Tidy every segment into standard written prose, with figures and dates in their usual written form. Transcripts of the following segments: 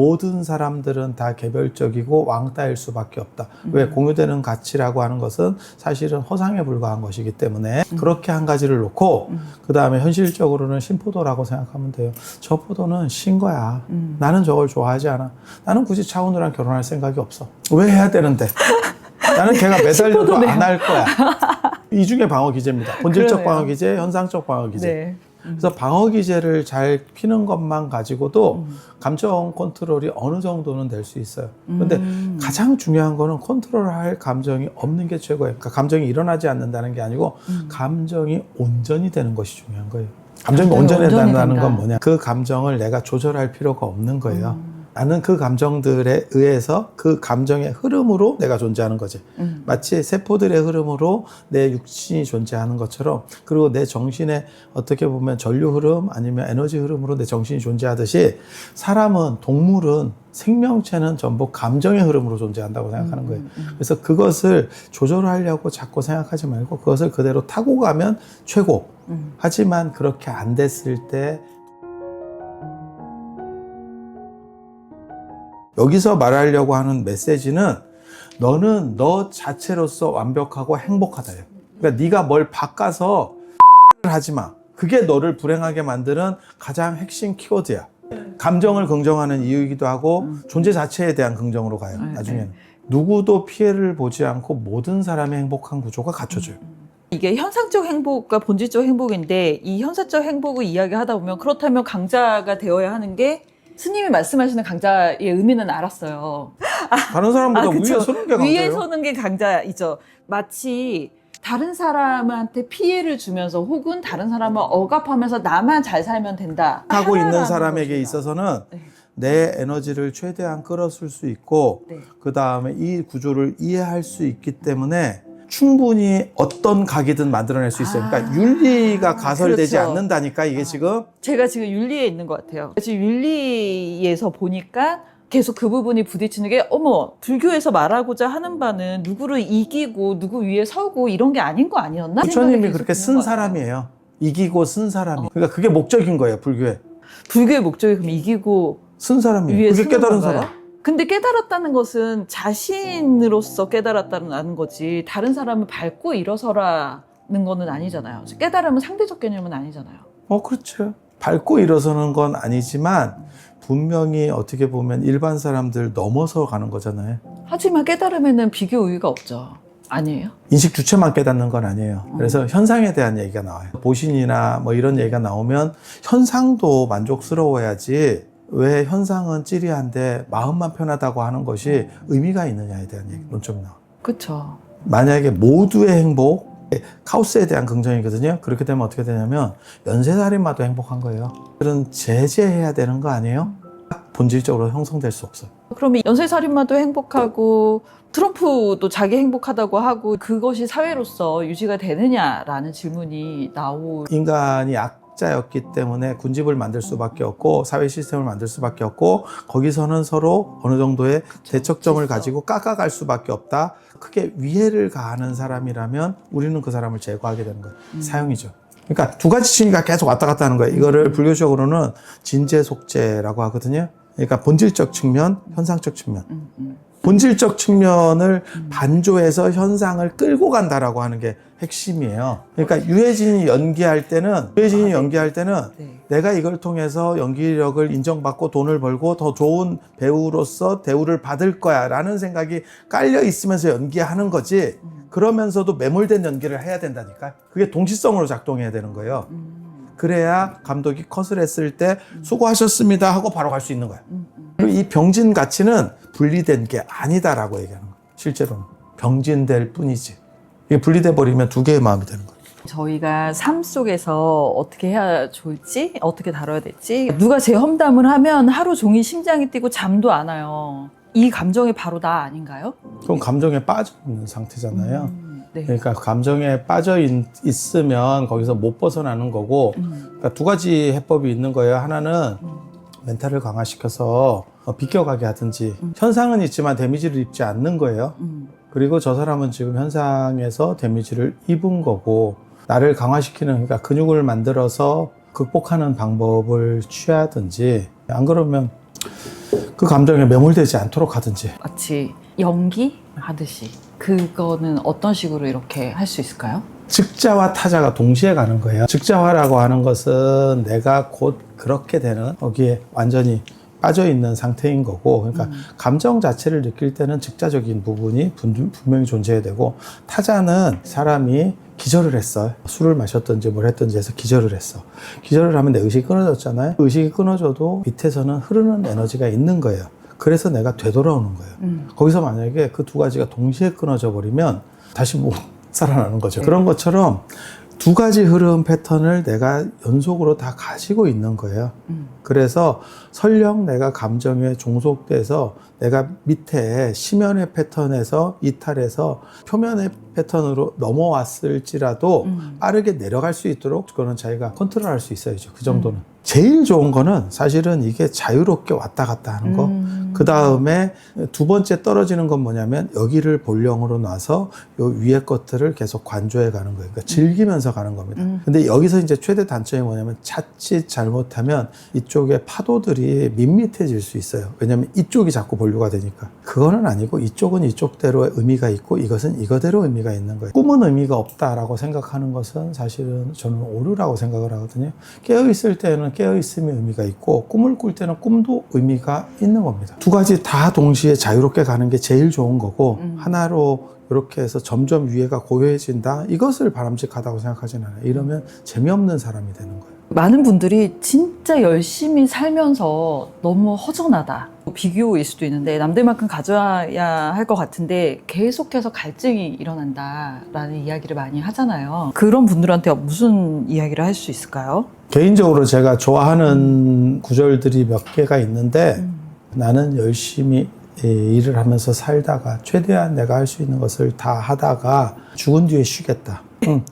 모든 사람들은 다 개별적이고 왕따일 수밖에 없다. 왜? 공유되는 가치라고 하는 것은 사실은 허상에 불과한 것이기 때문에 그렇게 한 가지를 놓고 그 다음에 현실적으로는 신포도라고 생각하면 돼요. 저 포도는 신 거야. 나는 저걸 좋아하지 않아. 나는 굳이 차은우랑 결혼할 생각이 없어. 왜 해야 되는데? 나는 걔가 매달려도 안 할 거야. 이 중에 방어 기제입니다. 본질적 방어 기제, 현상적 방어 기제. 네. 그래서 방어 기제를 잘 피는 것만 가지고도 감정 컨트롤이 어느 정도는 될 수 있어요. 그런데 가장 중요한 거는 컨트롤할 감정이 없는 게 최고예요. 그러니까 감정이 일어나지 않는다는 게 아니고 감정이 온전히 되는 것이 중요한 거예요. 감정이 온전해진다는 건 뭐냐? 그 감정을 내가 조절할 필요가 없는 거예요. 나는 그 감정들에 의해서 그 감정의 흐름으로 내가 존재하는 거지. 마치 세포들의 흐름으로 내 육신이 존재하는 것처럼, 그리고 내 정신의 어떻게 보면 전류 흐름 아니면 에너지 흐름으로 내 정신이 존재하듯이, 사람은, 동물은, 생명체는 전부 감정의 흐름으로 존재한다고 생각하는 거예요. 그래서 그것을 조절하려고 자꾸 생각하지 말고 그것을 그대로 타고 가면 최고. 하지만 그렇게 안 됐을 때, 여기서 말하려고 하는 메시지는 너는 너 자체로서 완벽하고 행복하다예요. 그러니까 네가 뭘 바꿔서 하지 마. 그게 너를 불행하게 만드는 가장 핵심 키워드야. 감정을 긍정하는 이유이기도 하고 존재 자체에 대한 긍정으로 가요. 나중에는. 누구도 피해를 보지 않고 모든 사람의 행복한 구조가 갖춰져요. 이게 현상적 행복과 본질적 행복인데, 이 현상적 행복을 이야기하다 보면 그렇다면 강자가 되어야 하는 게, 스님이 말씀하시는 강자의 의미는 알았어요. 다른 사람보다 위에 서는 게 강자예요. 위에 서는 게 강자이죠. 마치 다른 사람한테 피해를 주면서 혹은 다른 사람을 억압하면서 나만 잘 살면 된다 하고 있는 사람에게 있어서는 내 에너지를 최대한 끌어쓸 수 있고, 그 다음에 이 구조를 이해할 수 있기 때문에 충분히 어떤 각이든 만들어낼 수 있어요. 그러니까 윤리가 가설되지 않는다니까, 이게 지금. 제가 지금 윤리에 있는 것 같아요. 지금 윤리에서 보니까 계속 그 부분이 부딪히는 게, 어머, 불교에서 말하고자 하는 바는 누구를 이기고 누구 위에 서고 이런 게 아닌 거 아니었나? 부처님이 그렇게 쓴 사람이에요. 이기고 쓴 사람이. 그러니까 그게 목적인 거예요, 불교의. 불교의 목적이 그럼 이기고 쓴 사람이에요. 위에 그게 서는 깨달은 건가요? 사람. 근데 깨달았다는 것은 자신으로서 깨달았다는 거지, 다른 사람을 밟고 일어서라는 거는 아니잖아요. 깨달음은 상대적 개념은 아니잖아요. 그렇죠. 밟고 일어서는 건 아니지만 분명히 어떻게 보면 일반 사람들 넘어서 가는 거잖아요. 하지만 깨달음에는 비교 우위가 없죠. 아니에요? 인식 주체만 깨닫는 건 아니에요. 그래서 현상에 대한 얘기가 나와요. 보신이나 뭐 이런 얘기가 나오면 현상도 만족스러워야지, 왜 현상은 찌리한데 마음만 편하다고 하는 것이 의미가 있느냐에 대한 얘기, 논점이 나와요. 그렇죠. 만약에 모두의 행복, 카오스에 대한 긍정이거든요. 그렇게 되면 어떻게 되냐면 연쇄살인마도 행복한 거예요. 그런 제재해야 되는 거 아니에요? 본질적으로 형성될 수 없어요. 그러면 연쇄살인마도 행복하고 트럼프도 자기 행복하다고 하고, 그것이 사회로서 유지가 되느냐라는 질문이 인간이 약자였기 때문에 군집을 만들 수밖에 없고 사회 시스템을 만들 수밖에 없고, 거기서는 서로 어느 정도의 대척점을 가지고 깎아갈 수밖에 없다. 크게 위해를 가하는 사람이라면 우리는 그 사람을 제거하게 되는 거예요. 사형이죠. 그러니까 두 가지 층위가 계속 왔다 갔다 하는 거예요. 이거를 불교적으로는 진재속재라고 하거든요. 그러니까 본질적 측면, 현상적 측면. 본질적 측면을 반조해서 현상을 끌고 간다라고 하는 게 핵심이에요. 그러니까 유해진이 연기할 때는 내가 이걸 통해서 연기력을 인정받고 돈을 벌고 더 좋은 배우로서 대우를 받을 거야 라는 생각이 깔려 있으면서 연기하는 거지, 그러면서도 매몰된 연기를 해야 된다니까. 그게 동시성으로 작동해야 되는 거예요. 그래야 감독이 컷을 했을 때 수고하셨습니다 하고 바로 갈 수 있는 거야. 그리고 이 병진 가치는 분리된 게 아니다라고 얘기하는 거예요. 실제로는 병진될 뿐이지. 이게 분리돼 버리면 두 개의 마음이 되는 거예요. 저희가 삶 속에서 어떻게 해야 좋을지, 어떻게 다뤄야 될지, 누가 제 험담을 하면 하루 종일 심장이 뛰고 잠도 안 와요. 이 감정이 바로 나 아닌가요? 그럼 감정에 빠져 있는 상태잖아요. 네. 그러니까 감정에 빠져 있으면 거기서 못 벗어나는 거고, 그러니까 두 가지 해법이 있는 거예요. 하나는 멘탈을 강화시켜서 비껴가게 하든지, 현상은 있지만 데미지를 입지 않는 거예요. 그리고 저 사람은 지금 현상에서 데미지를 입은 거고, 나를 강화시키는, 그러니까 근육을 만들어서 극복하는 방법을 취하든지, 안 그러면 그 감정에 매몰되지 않도록 하든지. 마치 연기 하듯이 그거는 어떤 식으로 이렇게 할 수 있을까요? 즉자와 타자가 동시에 가는 거예요. 즉자화라고 하는 것은 내가 곧 그렇게 되는 거기에 완전히 빠져 있는 상태인 거고, 그러니까 감정 자체를 느낄 때는 즉자적인 부분이 분명히 존재해야 되고, 타자는 사람이 기절을 했어요. 술을 마셨든지 뭘 했든지 해서 기절을 했어. 기절을 하면 내 의식이 끊어졌잖아요. 의식이 끊어져도 밑에서는 흐르는 에너지가 있는 거예요. 그래서 내가 되돌아오는 거예요. 거기서 만약에 그 두 가지가 동시에 끊어져 버리면 다시 못 살아나는 거죠. 그런 것처럼 두 가지 흐름 패턴을 내가 연속으로 다 가지고 있는 거예요. 그래서 설령 내가 감정에 종속돼서 내가 밑에 심연의 패턴에서 이탈해서 표면의 패턴으로 넘어왔을지라도 빠르게 내려갈 수 있도록 그거는 자기가 컨트롤할 수 있어야죠. 그 정도는. 제일 좋은 거는 사실은 이게 자유롭게 왔다 갔다 하는 거. 그 다음에 두 번째 떨어지는 건 뭐냐면 여기를 본령으로 놔서 요 위에 것들을 계속 관조해 가는 거예요. 그러니까 즐기면서 가는 겁니다. 근데 여기서 이제 최대 단점이 뭐냐면 자칫 잘못하면 이쪽에 파도들이 밋밋해질 수 있어요. 왜냐면 이쪽이 자꾸 본류가 되니까. 그거는 아니고 이쪽은 이쪽대로의 의미가 있고 이것은 이거대로 의미가 있는 거예요. 꿈은 의미가 없다라고 생각하는 것은 사실은 저는 오류라고 생각을 하거든요. 깨어있을 때는 깨어있음의 의미가 있고 꿈을 꿀 때는 꿈도 의미가 있는 겁니다. 두 가지 다 동시에 자유롭게 가는 게 제일 좋은 거고 하나로 이렇게 해서 점점 위에가 고요해진다? 이것을 바람직하다고 생각하진 않아요. 이러면 재미없는 사람이 되는 거예요. 많은 분들이 진짜 열심히 살면서 너무 허전하다. 비교일 수도 있는데 남들만큼 가져야 할 것 같은데 계속해서 갈증이 일어난다라는 이야기를 많이 하잖아요. 그런 분들한테 무슨 이야기를 할 수 있을까요? 개인적으로 제가 좋아하는 구절들이 몇 개가 있는데 나는 열심히 일을 하면서 살다가 최대한 내가 할 수 있는 것을 다 하다가 죽은 뒤에 쉬겠다. 죽은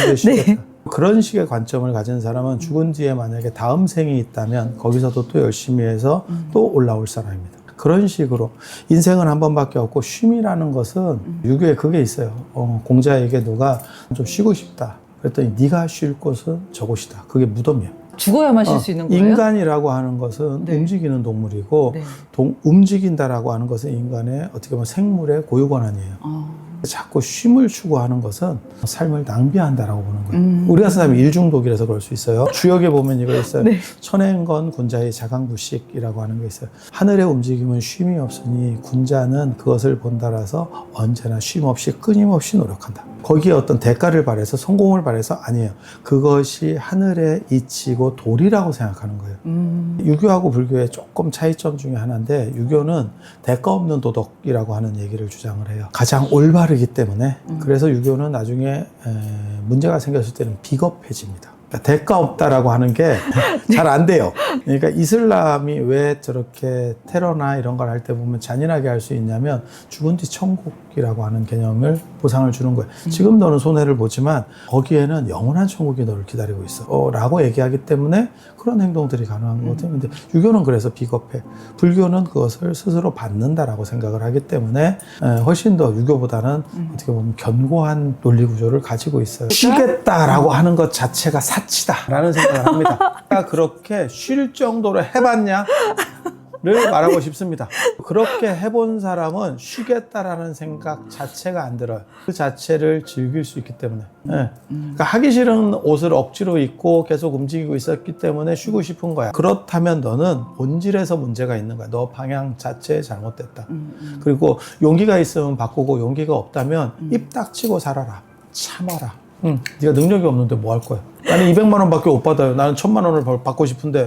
뒤에 쉬겠다. 네. 그런 식의 관점을 가진 사람은 죽은 뒤에 만약에 다음 생이 있다면 거기서도 또 열심히 해서 또 올라올 사람입니다. 그런 식으로 인생은 한 번밖에 없고 쉼이라는 것은 유교에 그게 있어요. 공자에게 누가 좀 쉬고 싶다. 그랬더니 네가 쉴 곳은 저곳이다. 그게 무덤이야. 죽어야만 쉴 수 있는 거예요? 인간이라고 하는 것은 네. 움직이는 동물이고 네. 움직인다라고 하는 것은 인간의 어떻게 보면 생물의 고유 권한이에요. 자꾸 쉼을 추구하는 것은 삶을 낭비한다라고 보는 거예요. 우리가 사람이 일중독이라서 그럴 수 있어요. 주역에 보면 이거 있어요. 네. 천행건 군자의 자강부식이라고 하는 게 있어요. 하늘의 움직임은 쉼이 없으니 군자는 그것을 본다라서 언제나 쉼 없이 끊임없이 노력한다. 거기에 어떤 대가를 바라서 성공을 바라서 아니에요. 그것이 하늘의 이치고 도리라고 생각하는 거예요. 유교하고 불교의 조금 차이점 중에 하나인데 유교는 대가 없는 도덕이라고 하는 얘기를 주장을 해요. 가장 올바르기 때문에 그래서 유교는 나중에 문제가 생겼을 때는 비겁해집니다. 그러니까 대가 없다라고 하는 게 잘 안 돼요. 그러니까 이슬람이 왜 저렇게 테러나 이런 걸 할 때 보면 잔인하게 할 수 있냐면 죽은 뒤 천국이라고 하는 개념을 보상을 주는 거예요. 지금 너는 손해를 보지만 거기에는 영원한 천국이 너를 기다리고 있어 라고 얘기하기 때문에 그런 행동들이 가능한 거거든요. 근데 유교는 그래서 비겁해. 불교는 그것을 스스로 받는다라고 생각을 하기 때문에 훨씬 더 유교보다는 어떻게 보면 견고한 논리 구조를 가지고 있어요. 쉬겠다라고 하는 것 자체가 사치다라는 생각을 합니다. 내가 그렇게 쉴 정도로 해봤냐? 를 말하고 싶습니다. 그렇게 해본 사람은 쉬겠다라는 생각 자체가 안 들어요. 그 자체를 즐길 수 있기 때문에. 네. 그러니까 하기 싫은 옷을 억지로 입고 계속 움직이고 있었기 때문에 쉬고 싶은 거야. 그렇다면 너는 본질에서 문제가 있는 거야. 너 방향 자체에 잘못됐다. 그리고 용기가 있으면 바꾸고 용기가 없다면 입 닥치고 살아라. 참아라. 네가 능력이 없는데 뭐 할 거야? 나는 200만 원밖에 못 받아요. 나는 1000만 원을 받고 싶은데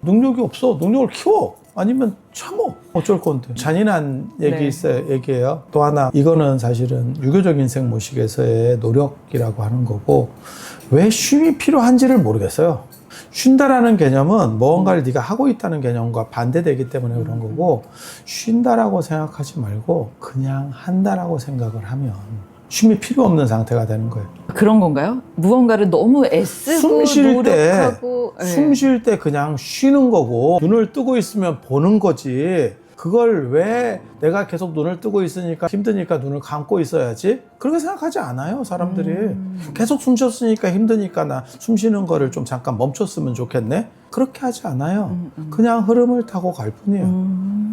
능력이 없어. 능력을 키워. 아니면 참어. 어쩔 건데. 잔인한 네. 얘기예요. 또 하나, 이거는 사실은 유교적 인생 모식에서의 노력이라고 하는 거고, 왜 쉼이 필요한지를 모르겠어요. 쉰다라는 개념은 무언가를 네가 하고 있다는 개념과 반대되기 때문에 그런 거고, 쉰다라고 생각하지 말고 그냥 한다라고 생각을 하면 쉼이 필요 없는 상태가 되는 거예요. 그런 건가요? 무언가를 너무 애쓰고 노력하고 숨 쉴 때 그냥 쉬는 거고 눈을 뜨고 있으면 보는 거지. 그걸 왜 내가 계속 눈을 뜨고 있으니까 힘드니까 눈을 감고 있어야지? 그렇게 생각하지 않아요, 사람들이. 계속 숨 쉬었으니까 힘드니까 나 숨 쉬는 거를 좀 잠깐 멈췄으면 좋겠네? 그렇게 하지 않아요. 그냥 흐름을 타고 갈 뿐이에요.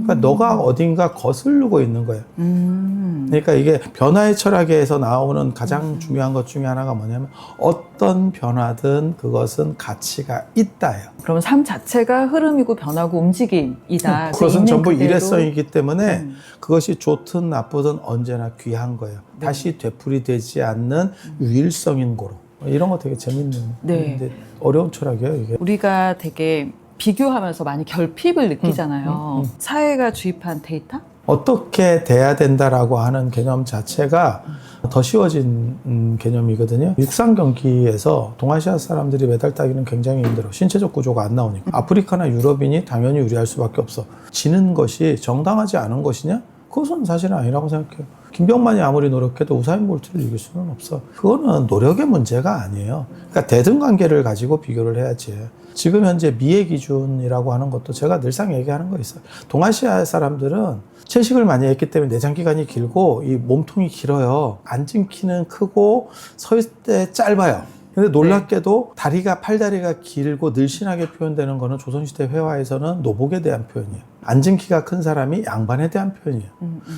그러니까 너가 어딘가 거스르고 있는 거예요. 그러니까 이게 변화의 철학에서 나오는 가장 중요한 것 중에 하나가 뭐냐면 어떤 변화든 그것은 가치가 있다예요. 그러면 삶 자체가 흐름이고 변하고 움직임이다. 그것은 있는 전부 그대로. 일회성이기 때문에 그것이 좋든 나쁘든 언제나 귀한 거예요. 네. 다시 되풀이되지 않는 유일성인 거로. 이런 거 되게 재밌는 네. 근데 어려운 철학이에요, 이게. 우리가 되게 비교하면서 많이 결핍을 느끼잖아요. 사회가 주입한 데이터? 어떻게 돼야 된다라고 하는 개념 자체가 더 쉬워진 개념이거든요. 육상 경기에서 동아시아 사람들이 메달 따기는 굉장히 힘들어. 신체적 구조가 안 나오니까. 아프리카나 유럽인이 당연히 유리할 수밖에 없어. 지는 것이 정당하지 않은 것이냐? 그것은 사실은 아니라고 생각해요. 김병만이 아무리 노력해도 우사인 볼트를 이길 수는 없어. 그거는 노력의 문제가 아니에요. 그러니까 대등관계를 가지고 비교를 해야지. 지금 현재 미의 기준이라고 하는 것도 제가 늘상 얘기하는 거 있어요. 동아시아 사람들은 채식을 많이 했기 때문에 내장 기간이 길고 이 몸통이 길어요. 앉은 키는 크고 서 있을 때 짧아요. 근데 놀랍게도 다리가 팔다리가 길고 늘씬하게 표현되는 거는 조선시대 회화에서는 노복에 대한 표현이에요. 앉은 키가 큰 사람이 양반에 대한 표현이에요.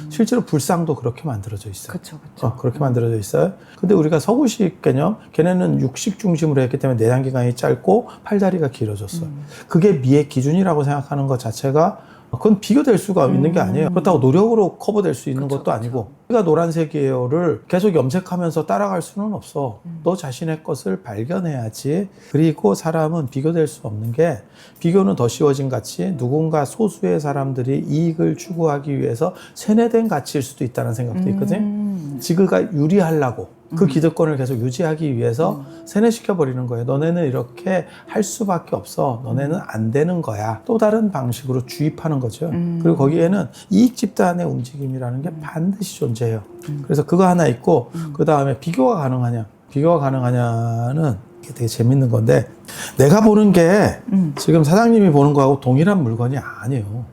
실제로 불상도 그렇게 만들어져 있어요. 그렇죠. 그렇게 만들어져 있어요. 근데 우리가 서구식 개념, 걔네는 육식 중심으로 했기 때문에 내장 기간이 짧고 팔다리가 길어졌어. 그게 미의 기준이라고 생각하는 것 자체가 그건 비교될 수가 있는 게 아니에요. 그렇다고 노력으로 커버될 수 있는 것도 아니고 우리가 노란색이에요를 계속 염색하면서 따라갈 수는 없어. 너 자신의 것을 발견해야지. 그리고 사람은 비교될 수 없는 게 비교는 더 쉬워진 가치, 누군가 소수의 사람들이 이익을 추구하기 위해서 세뇌된 가치일 수도 있다는 생각도 있거든요. 지그가 유리하려고 그 기득권을 계속 유지하기 위해서 세뇌시켜버리는 거예요. 너네는 이렇게 할 수밖에 없어. 너네는 안 되는 거야. 또 다른 방식으로 주입하는 거죠. 그리고 거기에는 이익 집단의 움직임이라는 게 반드시 존재해요. 그래서 그거 하나 있고 그 다음에 비교가 가능하냐. 비교가 가능하냐는 이게 되게 재밌는 건데 내가 보는 게 지금 사장님이 보는 거하고 동일한 물건이 아니에요.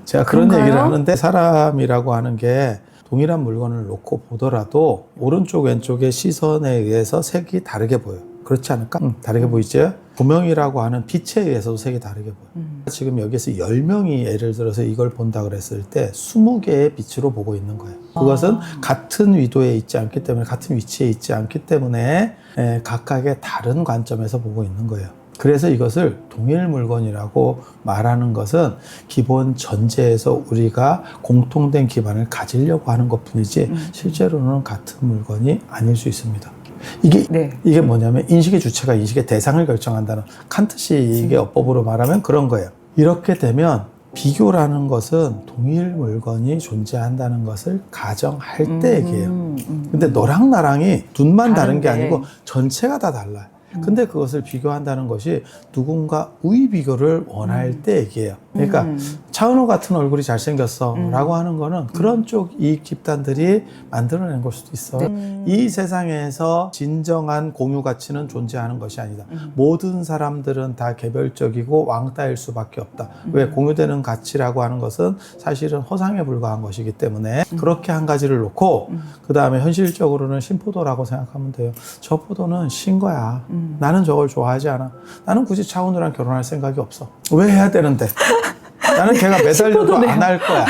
제가 그런 그런가요? 얘기를 하는데 사람이라고 하는 게 동일한 물건을 놓고 보더라도 오른쪽 왼쪽의 시선에 의해서 색이 다르게 보여요. 그렇지 않을까? 다르게 보이죠? 조명이라고 하는 빛에 의해서도 색이 다르게 보여요. 지금 여기서 10명이 예를 들어서 이걸 본다 그랬을 때 20개의 빛으로 보고 있는 거예요. 그것은 같은 위도에 있지 않기 때문에 같은 위치에 있지 않기 때문에 각각의 다른 관점에서 보고 있는 거예요. 그래서 이것을 동일 물건이라고 말하는 것은 기본 전제에서 우리가 공통된 기반을 가지려고 하는 것 뿐이지 실제로는 같은 물건이 아닐 수 있습니다. 이게 뭐냐면 인식의 주체가 인식의 대상을 결정한다는 칸트식의 어법으로 말하면 그런 거예요. 이렇게 되면 비교라는 것은 동일 물건이 존재한다는 것을 가정할 때 얘기해요. 근데 너랑 나랑이 눈만 다른 게 아니고 전체가 다 달라요. 근데 그것을 비교한다는 것이 누군가 우위 비교를 원할 때 얘기해요. 그러니까 차은우 같은 얼굴이 잘생겼어 라고 하는 거는 그런 쪽 이익 집단들이 만들어낸 걸 수도 있어. 이 세상에서 진정한 공유 가치는 존재하는 것이 아니다. 모든 사람들은 다 개별적이고 왕따일 수밖에 없다. 왜? 공유되는 가치라고 하는 것은 사실은 허상에 불과한 것이기 때문에 그렇게 한 가지를 놓고 그 다음에 현실적으로는 신포도라고 생각하면 돼요. 저 포도는 신 거야. 나는 저걸 좋아하지 않아. 나는 굳이 차은우랑 결혼할 생각이 없어. 왜 해야 되는데? 나는 걔가 매달려도 안 할 거야.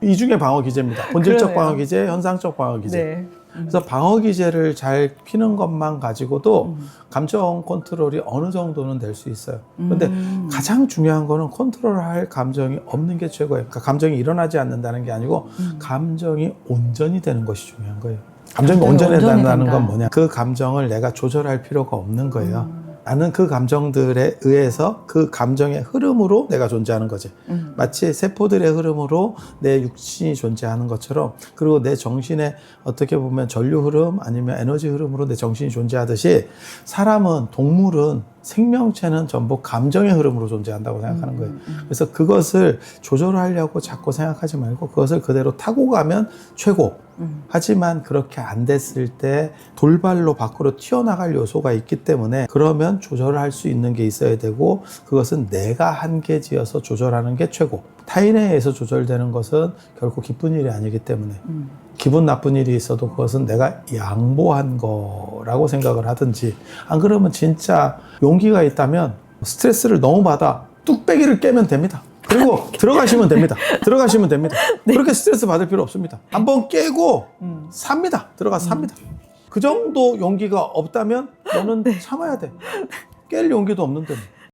이 중에 방어 기제입니다. 본질적 방어 기제, 현상적 방어 기제. 네. 그래서 방어 기제를 잘 피는 것만 가지고도 감정 컨트롤이 어느 정도는 될 수 있어요. 그런데 가장 중요한 거는 컨트롤할 감정이 없는 게 최고예요. 그러니까 감정이 일어나지 않는다는 게 아니고 감정이 온전히 되는 것이 중요한 거예요. 감정이 온전해진다는 건 뭐냐? 그 감정을 내가 조절할 필요가 없는 거예요. 나는 그 감정들에 의해서 그 감정의 흐름으로 내가 존재하는 거지. 마치 세포들의 흐름으로 내 육신이 존재하는 것처럼, 그리고 내 정신의 어떻게 보면 전류 흐름 아니면 에너지 흐름으로 내 정신이 존재하듯이 사람은, 동물은, 생명체는 전부 감정의 흐름으로 존재한다고 생각하는 거예요. 그래서 그것을 조절하려고 자꾸 생각하지 말고 그것을 그대로 타고 가면 최고. 하지만 그렇게 안 됐을 때 돌발로 밖으로 튀어나갈 요소가 있기 때문에 그러면 조절할 수 있는 게 있어야 되고, 그것은 내가 한계지어서 조절하는 게 최고. 타인에 의해서 조절되는 것은 결코 기쁜 일이 아니기 때문에 기분 나쁜 일이 있어도 그것은 내가 양보한 거라고 생각을 하든지, 안 그러면 진짜 용기가 있다면 스트레스를 너무 받아 뚝배기를 깨면 됩니다. 그리고 들어가시면 됩니다. 들어가시면 됩니다. 그렇게 스트레스 받을 필요 없습니다. 한번 깨고 삽니다. 들어가서 삽니다. 그 정도 용기가 없다면 너는 참아야 돼. 깰 용기도 없는데.